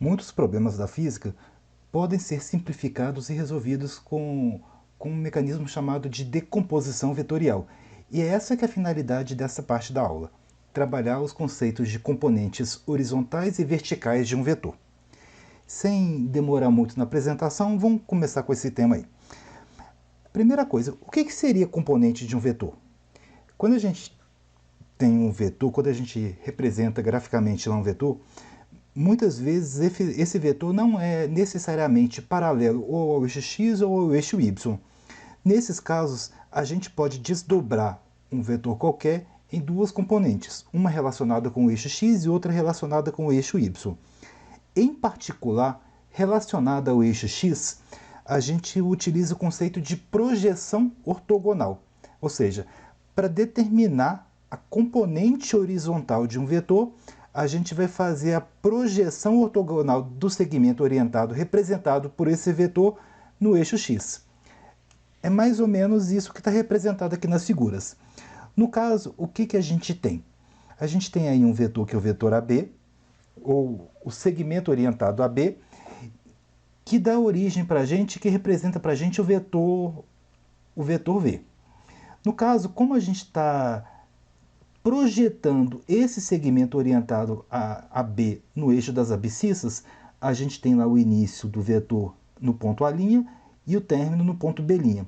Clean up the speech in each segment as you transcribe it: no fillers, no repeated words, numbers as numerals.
Muitos problemas da física podem ser simplificados e resolvidos com um mecanismo chamado de decomposição vetorial. E é essa que é a finalidade dessa parte da aula, trabalhar os conceitos de componentes horizontais e verticais de um vetor. Sem demorar muito na apresentação, vamos começar com esse tema aí. Primeira coisa, o que seria componente de um vetor? Quando a gente tem um vetor, quando a gente representa graficamente lá um vetor, muitas vezes esse vetor não é necessariamente paralelo ou ao eixo x ou ao eixo y. Nesses casos, a gente pode desdobrar um vetor qualquer em duas componentes, uma relacionada com o eixo x e outra relacionada com o eixo y. Em particular, relacionada ao eixo x, a gente utiliza o conceito de projeção ortogonal, ou seja, para determinar a componente horizontal de um vetor, a gente vai fazer a projeção ortogonal do segmento orientado representado por esse vetor no eixo x. É mais ou menos isso que está representado aqui nas figuras. No caso, o que a gente tem? A gente tem aí um vetor que é o vetor AB, ou o segmento orientado AB, que dá origem para a gente, que representa para a gente o vetor V. No caso, como a gente está projetando esse segmento orientado a B no eixo das abscissas, a gente tem lá o início do vetor no ponto A' e o término no ponto B'.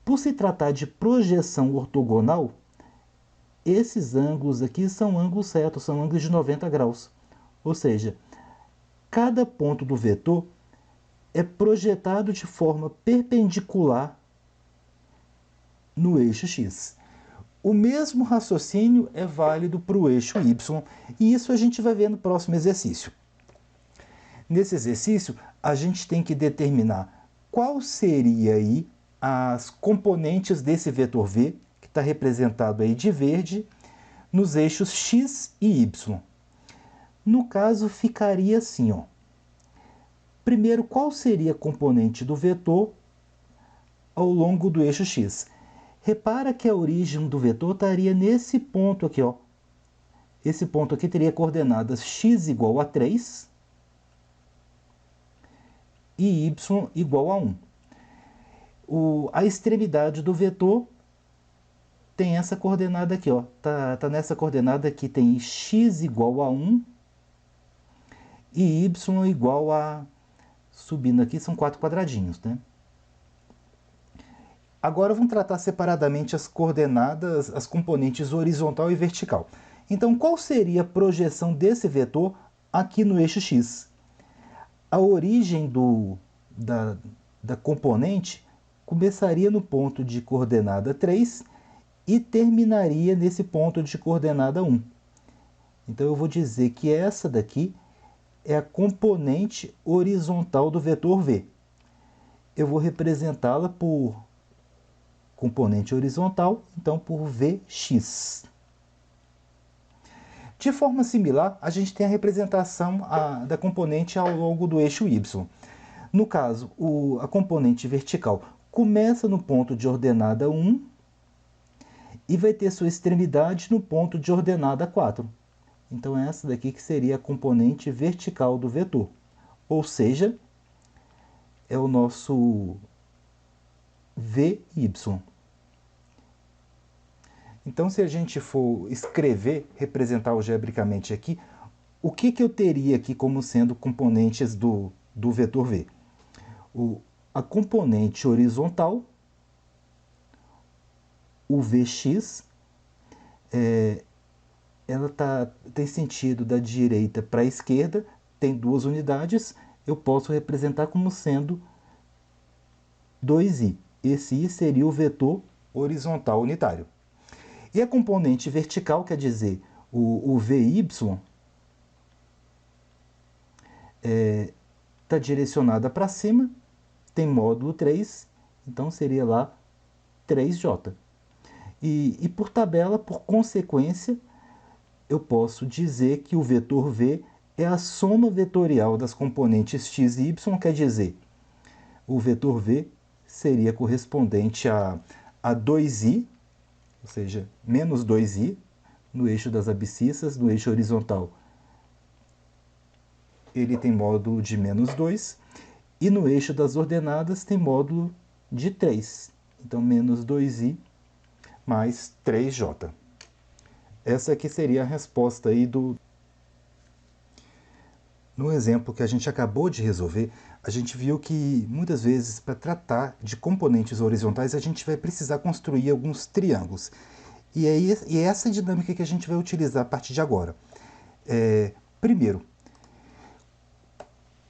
Por se tratar de projeção ortogonal, esses ângulos aqui são ângulos retos, são ângulos de 90 graus. Ou seja, cada ponto do vetor é projetado de forma perpendicular no eixo x. O mesmo raciocínio é válido para o eixo y, e isso a gente vai ver no próximo exercício. Nesse exercício, a gente tem que determinar qual seria aí as componentes desse vetor v, que está representado aí de verde, nos eixos x e y. No caso, ficaria assim, ó. Primeiro, qual seria a componente do vetor ao longo do eixo x? Repara que a origem do vetor estaria nesse ponto aqui, ó. Esse ponto aqui teria coordenadas x igual a 3 e y igual a 1. A extremidade do vetor tem essa coordenada aqui, ó. Tá nessa coordenada que tem x igual a 1 e y igual a... Subindo aqui são 4 quadradinhos, né? Agora vamos tratar separadamente as coordenadas, as componentes horizontal e vertical. Então, qual seria a projeção desse vetor aqui no eixo x? A origem da componente começaria no ponto de coordenada 3 e terminaria nesse ponto de coordenada 1. Então eu vou dizer que essa daqui é a componente horizontal do vetor v. Eu vou representá-la por componente horizontal, então por Vx. De forma similar, a gente tem a representação da componente ao longo do eixo y. No caso, a componente vertical começa no ponto de ordenada 1 e vai ter sua extremidade no ponto de ordenada 4. Então, essa daqui que seria a componente vertical do vetor. Ou seja, é o nosso Vy. Então, se a gente for escrever, representar algebricamente aqui, o que eu teria aqui como sendo componentes do vetor v? A componente horizontal, o Vx, ela tem sentido da direita para a esquerda, tem duas unidades, eu posso representar como sendo 2i. Esse i seria o vetor horizontal unitário. E a componente vertical, quer dizer, o Vy, está direcionada para cima, tem módulo 3, então seria lá 3j. E por tabela, por consequência, eu posso dizer que o vetor v é a soma vetorial das componentes x e y, quer dizer, o vetor v seria correspondente a 2i, ou seja, menos 2i, no eixo das abscissas, no eixo horizontal. ele tem módulo de menos 2, e no eixo das ordenadas tem módulo de 3. Então, menos 2i mais 3j. Essa aqui seria a resposta aí No exemplo que a gente acabou de resolver, a gente viu que muitas vezes para tratar de componentes horizontais a gente vai precisar construir alguns triângulos. E é essa dinâmica que a gente vai utilizar a partir de agora. Primeiro,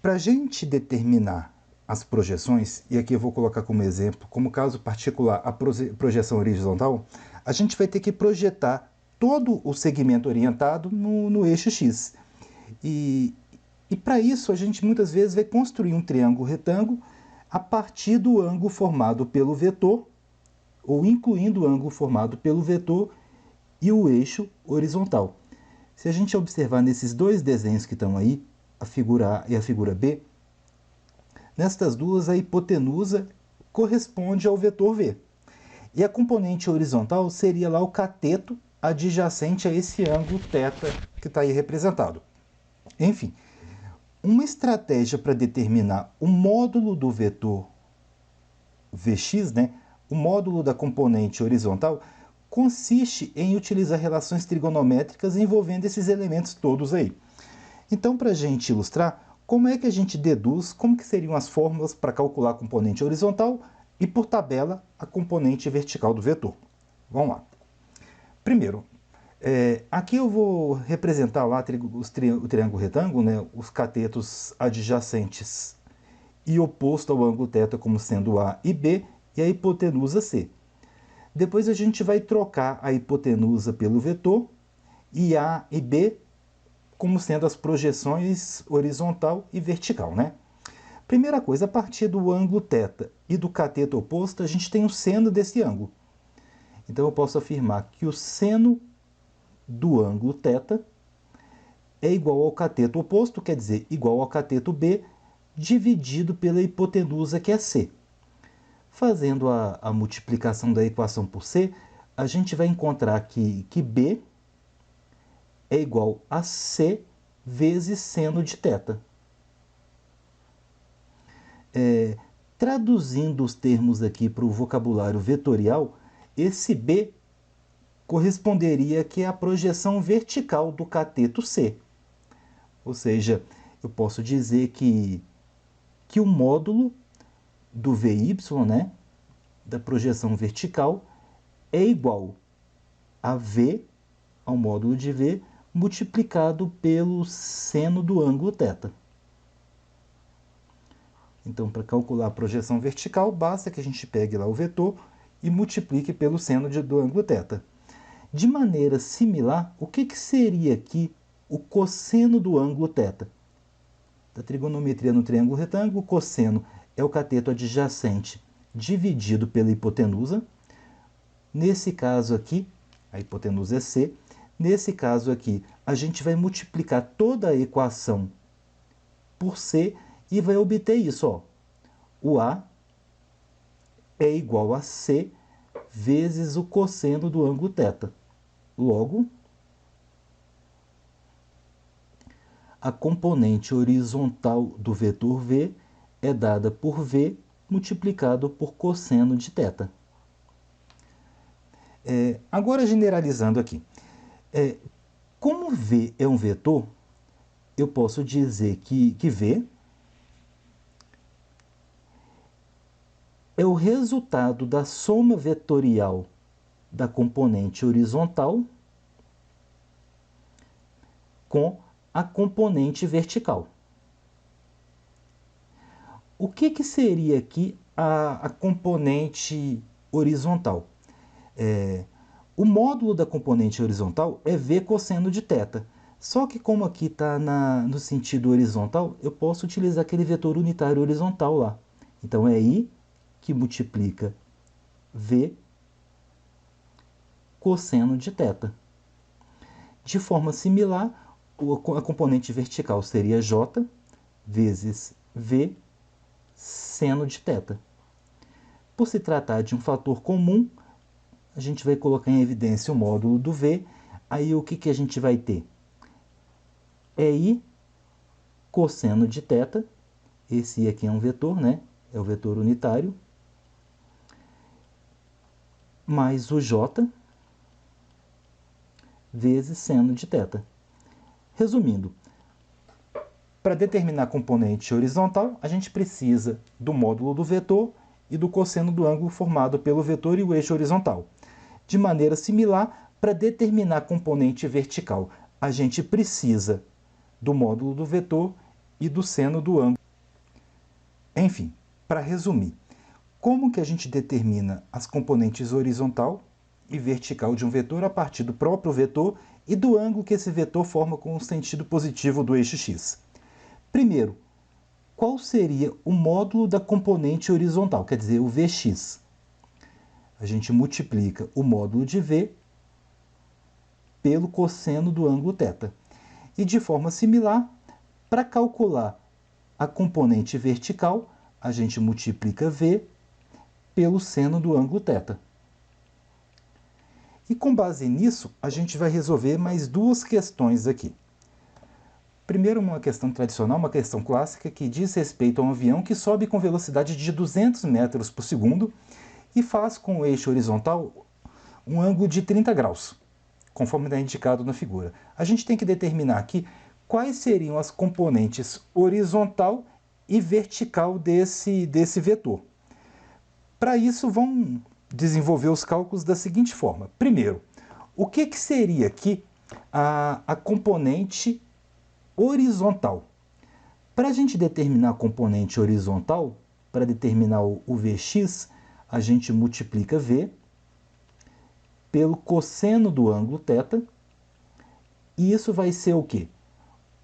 para a gente determinar as projeções, e aqui eu vou colocar como exemplo, como caso particular, a projeção horizontal, a gente vai ter que projetar todo o segmento orientado no eixo X. E para isso, a gente muitas vezes vai construir um triângulo retângulo a partir do ângulo formado pelo vetor, ou incluindo o ângulo formado pelo vetor e o eixo horizontal. Se a gente observar nesses dois desenhos que estão aí, a figura A e a figura B, nestas duas a hipotenusa corresponde ao vetor V. E a componente horizontal seria lá o cateto adjacente a esse ângulo θ que está aí representado. Enfim, uma estratégia para determinar o módulo do vetor Vx, o módulo da componente horizontal, consiste em utilizar relações trigonométricas envolvendo esses elementos todos aí. Então, para a gente ilustrar, como é que a gente deduz, como que seriam as fórmulas para calcular a componente horizontal e, por tabela, a componente vertical do vetor. Vamos lá. Primeiro, aqui eu vou representar lá o triângulo retângulo, os catetos adjacentes e oposto ao ângulo θ como sendo A e B, e a hipotenusa C. Depois a gente vai trocar a hipotenusa pelo vetor e A e B como sendo as projeções horizontal e vertical, Primeira coisa, a partir do ângulo θ e do cateto oposto, a gente tem o seno desse ângulo. Então eu posso afirmar que o seno do ângulo θ é igual ao cateto oposto, quer dizer, igual ao cateto B, dividido pela hipotenusa, que é C. Fazendo a multiplicação da equação por C, a gente vai encontrar que B é igual a C vezes seno de θ. Traduzindo os termos aqui para o vocabulário vetorial, esse B corresponderia que é a projeção vertical do cateto C. Ou seja, eu posso dizer que o módulo do VY, da projeção vertical, é igual a V, ao módulo de V, multiplicado pelo seno do ângulo θ. Então, para calcular a projeção vertical, basta que a gente pegue lá o vetor e multiplique pelo seno do ângulo θ. De maneira similar, o que seria aqui o cosseno do ângulo θ? Da trigonometria no triângulo retângulo, o cosseno é o cateto adjacente dividido pela hipotenusa. Nesse caso aqui, a hipotenusa é C. Nesse caso aqui, a gente vai multiplicar toda a equação por C e vai obter isso. O A é igual a C vezes o cosseno do ângulo θ. Logo, a componente horizontal do vetor V é dada por V multiplicado por cosseno de θ. Agora, generalizando aqui. Como V é um vetor, eu posso dizer que V é o resultado da soma vetorial da componente horizontal com a componente vertical. O que seria aqui a componente horizontal? O módulo da componente horizontal é V cosseno de θ. Só que como aqui está no sentido horizontal, eu posso utilizar aquele vetor unitário horizontal lá. Então é I que multiplica V cosseno de θ. De forma similar, a componente vertical seria J vezes V seno de θ. Por se tratar de um fator comum, a gente vai colocar em evidência o módulo do V. Aí o que a gente vai ter? É I cosseno de θ, esse aqui é um vetor, né? É o vetor unitário, mais o j vezes seno de θ. Resumindo, para determinar a componente horizontal, a gente precisa do módulo do vetor e do cosseno do ângulo formado pelo vetor e o eixo horizontal. De maneira similar, para determinar a componente vertical, a gente precisa do módulo do vetor e do seno do ângulo. Enfim, para resumir, como que a gente determina as componentes horizontal e vertical de um vetor a partir do próprio vetor e do ângulo que esse vetor forma com o sentido positivo do eixo x? Primeiro, qual seria o módulo da componente horizontal, quer dizer, o Vx? A gente multiplica o módulo de V pelo cosseno do ângulo θ. E de forma similar, para calcular a componente vertical, a gente multiplica V pelo seno do ângulo θ. E com base nisso, a gente vai resolver mais duas questões aqui. Primeiro, uma questão tradicional, uma questão clássica, que diz respeito a um avião que sobe com velocidade de 200 metros por segundo e faz com o eixo horizontal um ângulo de 30 graus, conforme está indicado na figura. A gente tem que determinar aqui quais seriam as componentes horizontal e vertical desse vetor. Para isso, vamos desenvolver os cálculos da seguinte forma. Primeiro, o que seria aqui a componente horizontal? Para a gente determinar a componente horizontal, para determinar o Vx, a gente multiplica V pelo cosseno do ângulo θ, e isso vai ser o quê?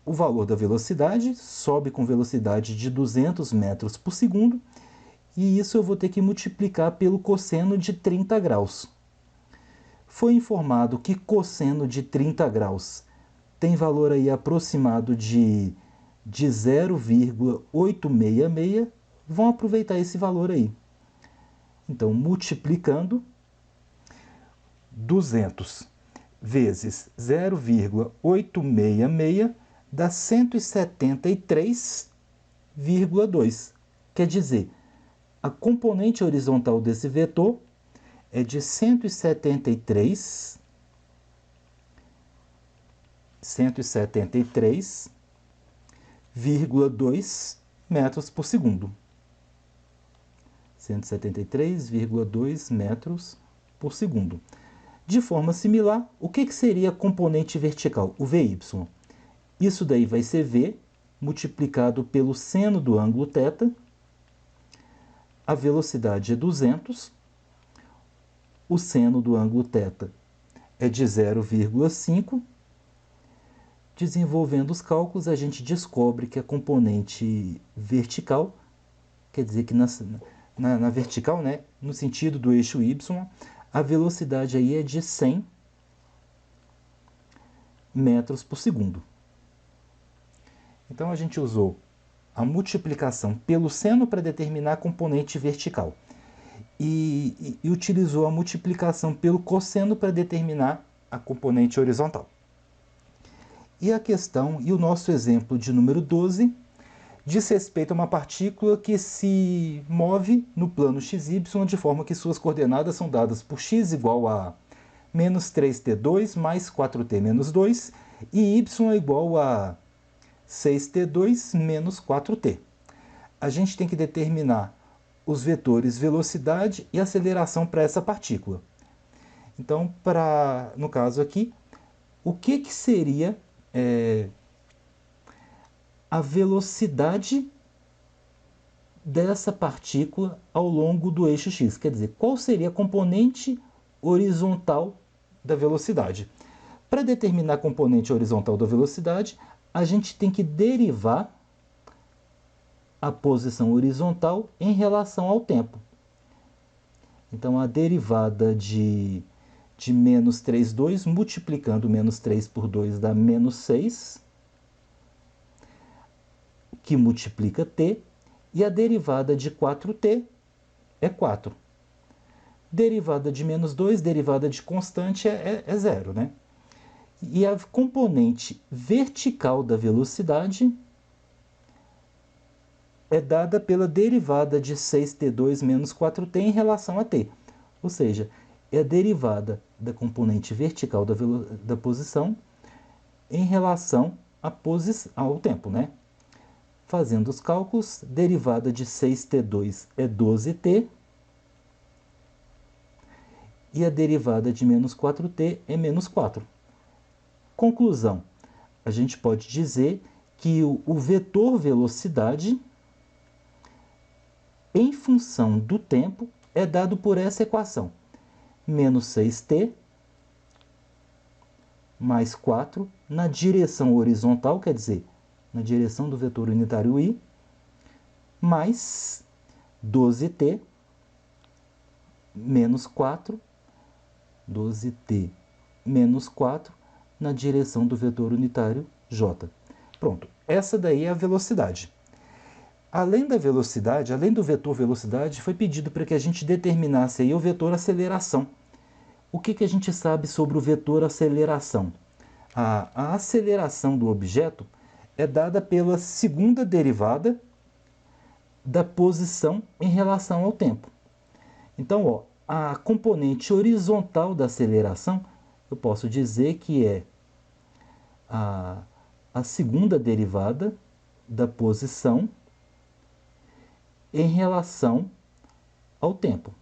O valor da velocidade, sobe com velocidade de 200 metros por segundo, e isso eu vou ter que multiplicar pelo cosseno de 30 graus. Foi informado que cosseno de 30 graus tem valor aí aproximado de 0,866, vão aproveitar esse valor aí. Então, multiplicando 200 vezes 0,866 dá 173,2. Quer dizer, a componente horizontal desse vetor é de 173,2 metros por segundo. 173,2 metros por segundo. De forma similar, o que seria a componente vertical? O Vy. Isso daí vai ser V multiplicado pelo seno do ângulo θ. A velocidade é 200. O seno do ângulo θ é de 0,5. Desenvolvendo os cálculos, a gente descobre que a componente vertical, quer dizer que na vertical, né, no sentido do eixo y, a velocidade aí é de 100 metros por segundo. Então, a gente usou a multiplicação pelo seno para determinar a componente vertical e utilizou a multiplicação pelo cosseno para determinar a componente horizontal. E a questão, e o nosso exemplo de número 12, diz respeito a uma partícula que se move no plano xy, de forma que suas coordenadas são dadas por x igual a menos 3t2 mais 4t menos 2 e y é igual a 6t2 menos 4t. A gente tem que determinar os vetores velocidade e aceleração para essa partícula. Então, no caso aqui, o que seria a velocidade dessa partícula ao longo do eixo x? Quer dizer, qual seria a componente horizontal da velocidade? Para determinar a componente horizontal da velocidade, a gente tem que derivar a posição horizontal em relação ao tempo. Então, a derivada de menos 3,2, multiplicando menos 3 por 2 dá menos 6, que multiplica t, e a derivada de 4t é 4. Derivada de menos 2, derivada de constante é 0, né? E a componente vertical da velocidade é dada pela derivada de 6t2 menos 4t em relação a t. Ou seja, é a derivada da componente vertical da posição em relação ao tempo, né? Fazendo os cálculos, derivada de 6t2 é 12t e a derivada de menos 4t é menos 4. Conclusão, a gente pode dizer que o vetor velocidade em função do tempo é dado por essa equação. Menos 6t mais 4 na direção horizontal, quer dizer, na direção do vetor unitário i, mais 12t menos 4, 12t menos 4 na direção do vetor unitário j. Pronto, essa daí é a velocidade. Além da velocidade, além do vetor velocidade, foi pedido para que a gente determinasse aí o vetor aceleração. O que a gente sabe sobre o vetor aceleração? A aceleração do objeto é dada pela segunda derivada da posição em relação ao tempo. Então, ó, a componente horizontal da aceleração, eu posso dizer que é a segunda derivada da posição em relação ao tempo.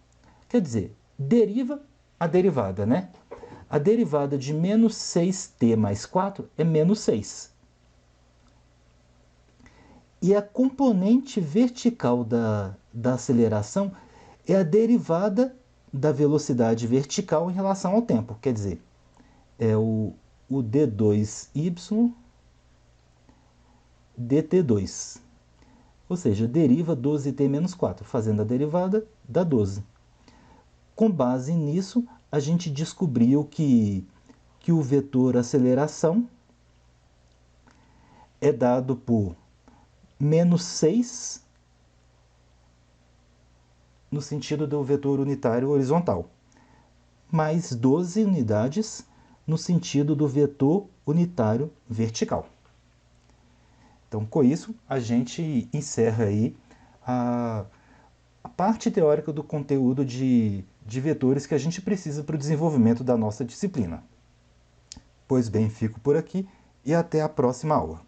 Quer dizer, deriva a derivada, né? A derivada de menos 6t mais 4 é menos 6. E a componente vertical da aceleração é a derivada da velocidade vertical em relação ao tempo. Quer dizer, é o d2y dt2. Ou seja, deriva 12t menos 4, fazendo a derivada dá 12. Com base nisso, a gente descobriu que o vetor aceleração é dado por menos 6 no sentido do vetor unitário horizontal, mais 12 unidades no sentido do vetor unitário vertical. Então, com isso, a gente encerra aí a parte teórica do conteúdo de vetores que a gente precisa para o desenvolvimento da nossa disciplina. Pois bem, fico por aqui e até a próxima aula.